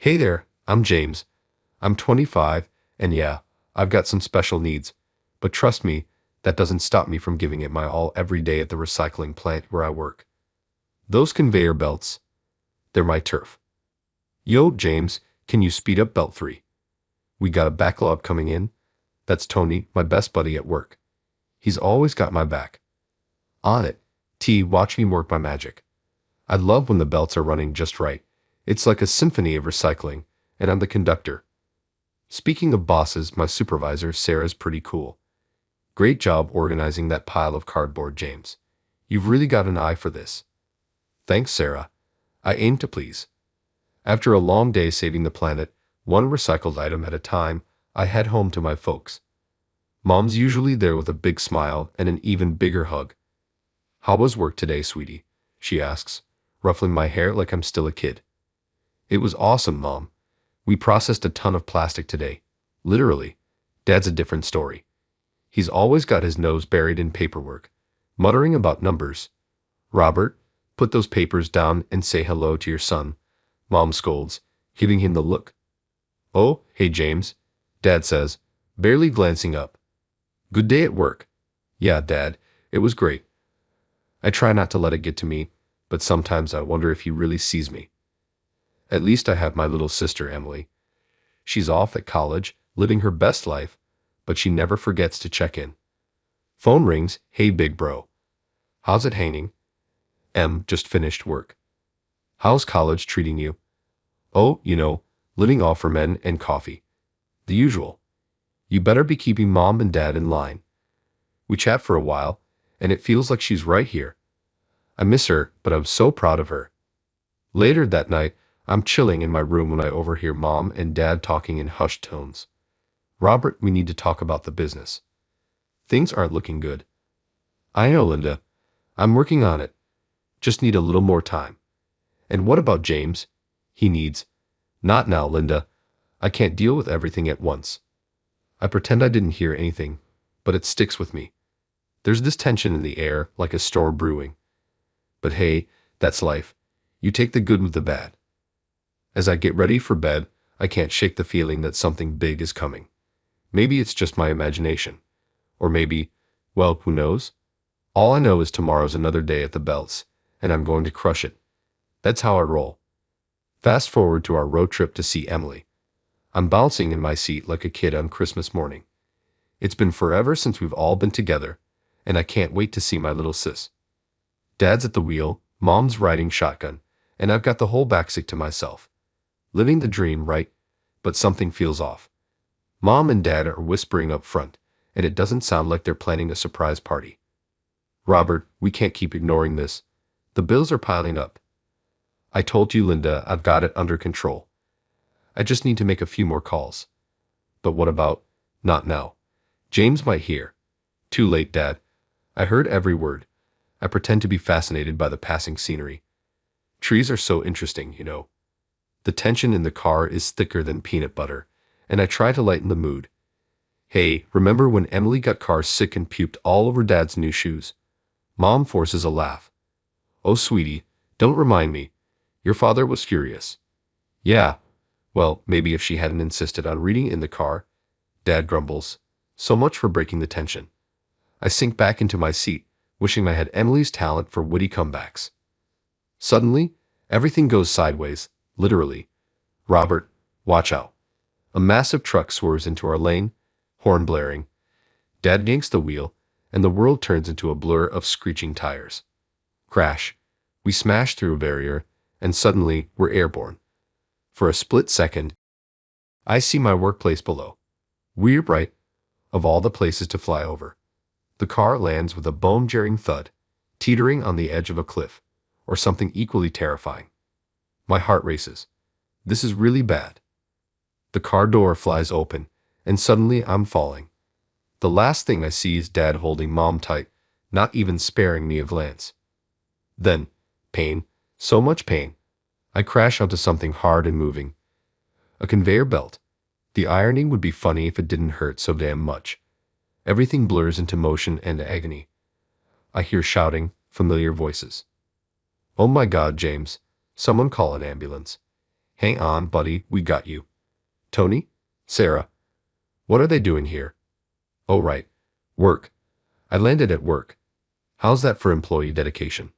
Hey there, I'm James. I'm 25, and yeah, I've got some special needs. But trust me, that doesn't stop me from giving it my all every day at the recycling plant where I work. Those conveyor belts, they're my turf. Yo, James, can you speed up belt 3? We got a backlog coming in. That's Tony, my best buddy at work. He's always got my back. On it. T, watch me work my magic. I love when the belts are running just right. It's like a symphony of recycling, and I'm the conductor. Speaking of bosses, my supervisor, Sarah's pretty cool. Great job organizing that pile of cardboard, James. You've really got an eye for this. Thanks, Sarah. I aim to please. After a long day saving the planet, one recycled item at a time, I head home to my folks. Mom's usually there with a big smile and an even bigger hug. How was work today, sweetie? She asks, ruffling my hair like I'm still a kid. It was awesome, Mom. We processed a ton of plastic today. Literally. Dad's a different story. He's always got his nose buried in paperwork, muttering about numbers. Robert, put those papers down and say hello to your son, Mom scolds, giving him the look. Oh, hey James, Dad says, barely glancing up. Good day at work. Yeah, Dad, it was great. I try not to let it get to me, but sometimes I wonder if he really sees me. At least I have my little sister, Emily. She's off at college, living her best life, but she never forgets to check in. Phone rings, hey big bro. How's it hanging? Just finished work. How's college treating you? Oh, living off ramen and coffee. The usual. You better be keeping Mom and Dad in line. We chat for a while, and it feels like she's right here. I miss her, but I'm so proud of her. Later that night, I'm chilling in my room when I overhear Mom and Dad talking in hushed tones. Robert, we need to talk about the business. Things aren't looking good. I know, Linda. I'm working on it. Just need a little more time. And what about James? He needs. Not now, Linda. I can't deal with everything at once. I pretend I didn't hear anything, but it sticks with me. There's this tension in the air, like a storm brewing. But hey, that's life. You take the good with the bad. As I get ready for bed, I can't shake the feeling that something big is coming. Maybe it's just my imagination. Or maybe, well, who knows? All I know is tomorrow's another day at the belts, and I'm going to crush it. That's how I roll. Fast forward to our road trip to see Emily. I'm bouncing in my seat like a kid on Christmas morning. It's been forever since we've all been together, and I can't wait to see my little sis. Dad's at the wheel, Mom's riding shotgun, and I've got the whole backseat to myself. Living the dream, right? But something feels off. Mom and Dad are whispering up front, and it doesn't sound like they're planning a surprise party. Robert, we can't keep ignoring this. The bills are piling up. I told you, Linda, I've got it under control. I just need to make a few more calls. But what about, not now? James might hear. Too late, Dad. I heard every word. I pretend to be fascinated by the passing scenery. Trees are so interesting, The tension in the car is thicker than peanut butter, and I try to lighten the mood. Hey, remember when Emily got car sick and puked all over Dad's new shoes? Mom forces a laugh. Oh, sweetie, don't remind me. Your father was furious. Yeah, well, maybe if she hadn't insisted on reading in the car. Dad grumbles. So much for breaking the tension. I sink back into my seat, wishing I had Emily's talent for witty comebacks. Suddenly, everything goes sideways, literally. Robert, watch out. A massive truck swerves into our lane, horn blaring. Dad yanks the wheel, and the world turns into a blur of screeching tires. Crash. We smash through a barrier, and suddenly we're airborne. For a split second, I see my workplace below. We're right, of all the places to fly over. The car lands with a bone-jarring thud, teetering on the edge of a cliff, or something equally terrifying. My heart races. This is really bad. The car door flies open, and suddenly I'm falling. The last thing I see is Dad holding Mom tight, not even sparing me a glance. Then, pain, so much pain. I crash onto something hard and moving. A conveyor belt. The irony would be funny if it didn't hurt so damn much. Everything blurs into motion and agony. I hear shouting, familiar voices. Oh my God, James. Someone call an ambulance. Hang on, buddy, we got you. Tony? Sarah? What are they doing here? Oh, right. Work. I landed at work. How's that for employee dedication?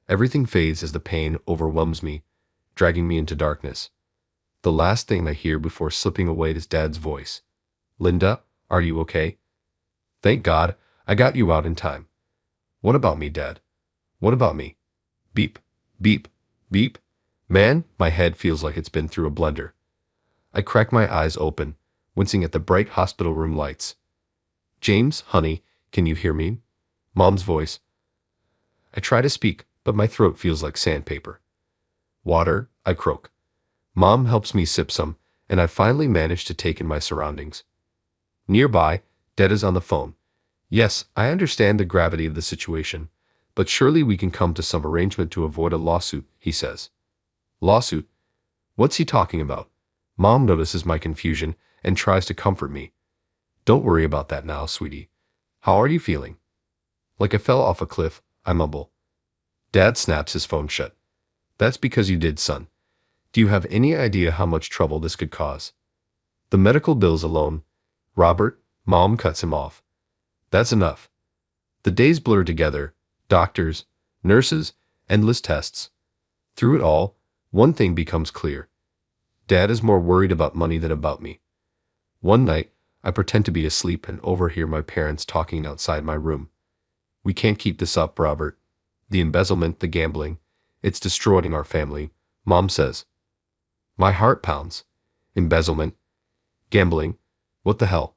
Everything fades as the pain overwhelms me, dragging me into darkness. The last thing I hear before slipping away is Dad's voice. Linda, are you okay? Thank God, I got you out in time. What about me, Dad? What about me? Beep, beep, beep. Man, my head feels like it's been through a blender. I crack my eyes open, wincing at the bright hospital room lights. James, honey, can you hear me? Mom's voice. I try to speak, but my throat feels like sandpaper. Water, I croak. Mom helps me sip some, and I finally manage to take in my surroundings. Nearby, Dad is on the phone. Yes, I understand the gravity of the situation, but surely we can come to some arrangement to avoid a lawsuit, he says. Lawsuit? What's he talking about? Mom notices my confusion and tries to comfort me. Don't worry about that now, sweetie. How are you feeling? Like I fell off a cliff, I mumble. Dad snaps his phone shut. That's because you did, son. Do you have any idea how much trouble this could cause? The medical bills alone. Robert, Mom cuts him off. That's enough. The days blur together. Doctors, nurses, endless tests. Through it all, one thing becomes clear. Dad is more worried about money than about me. One night, I pretend to be asleep and overhear my parents talking outside my room. We can't keep this up, Robert. The embezzlement, the gambling, it's destroying our family, Mom says. My heart pounds. Embezzlement. Gambling. What the hell?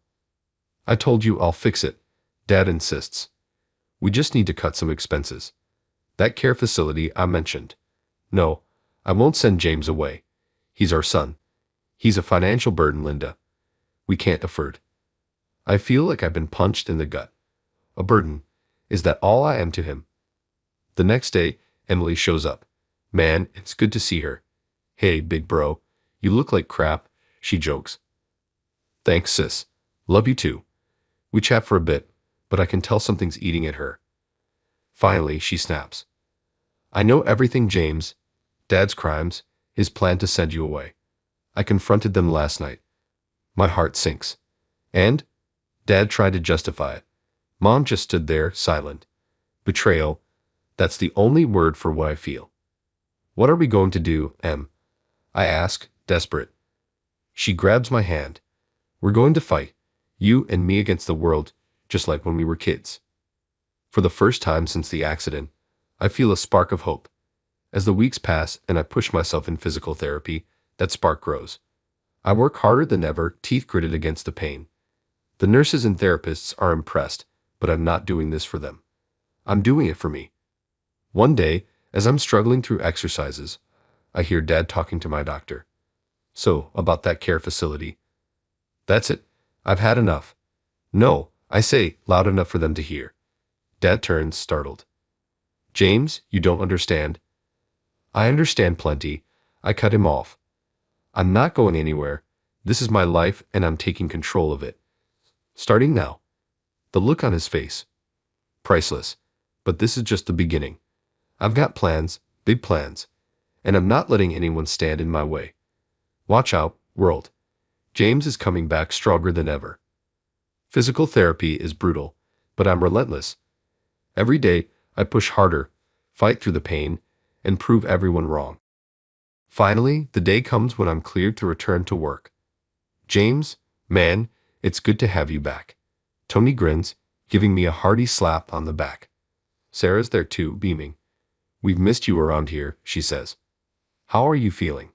I told you I'll fix it, Dad insists. We just need to cut some expenses. That care facility I mentioned. No, I won't send James away. He's our son. He's a financial burden, Linda. We can't afford. I feel like I've been punched in the gut. A burden. Is that all I am to him? The next day, Emily shows up. Man, it's good to see her. Hey, big bro. You look like crap, she jokes. Thanks, sis. Love you too. We chat for a bit, but I can tell something's eating at her. Finally, she snaps. I know everything, James. Dad's crimes, his plan to send you away. I confronted them last night. My heart sinks. And? Dad tried to justify it. Mom just stood there, silent. Betrayal. That's the only word for what I feel. What are we going to do, Em? I ask, desperate. She grabs my hand. We're going to fight. You and me against the world, just like when we were kids. For the first time since the accident, I feel a spark of hope. As the weeks pass and I push myself in physical therapy, that spark grows. I work harder than ever, teeth gritted against the pain. The nurses and therapists are impressed, but I'm not doing this for them. I'm doing it for me. One day, as I'm struggling through exercises, I hear Dad talking to my doctor. So, about that care facility. That's it. I've had enough. No, I say, loud enough for them to hear. Dad turns, startled. James, you don't understand. I understand plenty. I cut him off. I'm not going anywhere. This is my life and I'm taking control of it. Starting now. The look on his face. Priceless. But this is just the beginning. I've got plans, big plans. And I'm not letting anyone stand in my way. Watch out, world. James is coming back stronger than ever. Physical therapy is brutal, but I'm relentless. Every day, I push harder, fight through the pain, and prove everyone wrong. Finally, the day comes when I'm cleared to return to work. James, man, it's good to have you back. Tony grins, giving me a hearty slap on the back. Sarah's there too, beaming. We've missed you around here, she says. How are you feeling?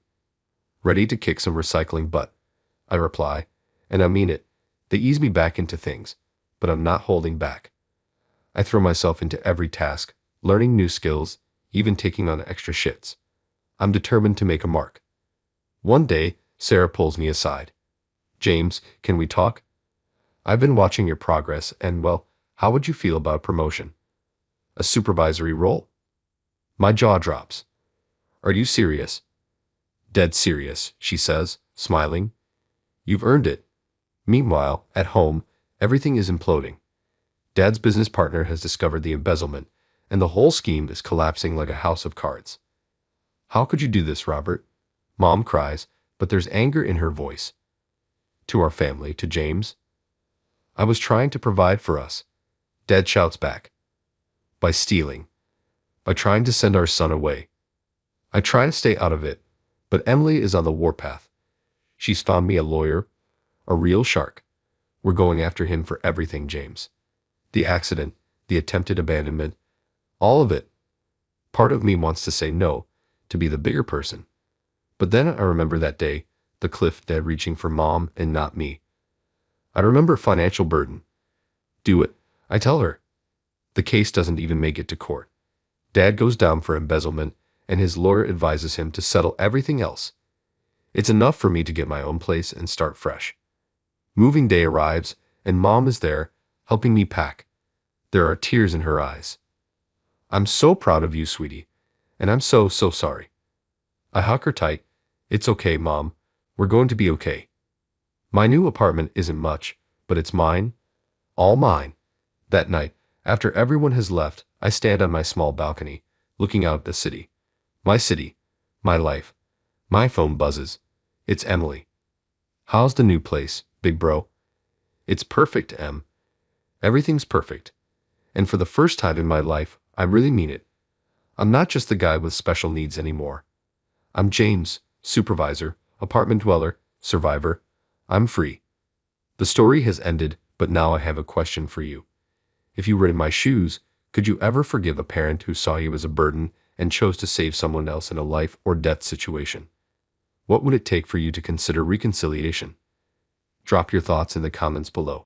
Ready to kick some recycling butt, I reply, and I mean it. They ease me back into things, but I'm not holding back. I throw myself into every task, learning new skills, even taking on extra shifts. I'm determined to make a mark. One day, Sarah pulls me aside. James, can we talk? I've been watching your progress and, well, how would you feel about promotion? A supervisory role? My jaw drops. Are you serious? Dead serious, she says, smiling. You've earned it. Meanwhile, at home, everything is imploding. Dad's business partner has discovered the embezzlement, and the whole scheme is collapsing like a house of cards. How could you do this, Robert? Mom cries, but there's anger in her voice. To our family, to James. I was trying to provide for us. Dad shouts back. By stealing. By trying to send our son away. I try to stay out of it, but Emily is on the warpath. She's found me a lawyer, a real shark. We're going after him for everything, James. The accident, the attempted abandonment, all of it. Part of me wants to say no, to be the bigger person. But then I remember that day, the cliff, Dad reaching for Mom and not me. I remember financial burden. Do it, I tell her. The case doesn't even make it to court. Dad goes down for embezzlement, and his lawyer advises him to settle everything else. It's enough for me to get my own place and start fresh. Moving day arrives, and Mom is there, helping me pack. There are tears in her eyes. I'm so proud of you, sweetie, and I'm so sorry. I hug her tight. It's okay, Mom. We're going to be okay. My new apartment isn't much, but it's mine. All mine. That night, after everyone has left, I stand on my small balcony, looking out at the city. My city. My life. My phone buzzes. It's Emily. How's the new place, big bro? It's perfect, Em. Everything's perfect. And for the first time in my life, I really mean it. I'm not just the guy with special needs anymore. I'm James, supervisor, apartment dweller, survivor. I'm free. The story has ended, but now I have a question for you. If you were in my shoes, could you ever forgive a parent who saw you as a burden and chose to save someone else in a life or death situation? What would it take for you to consider reconciliation? Drop your thoughts in the comments below.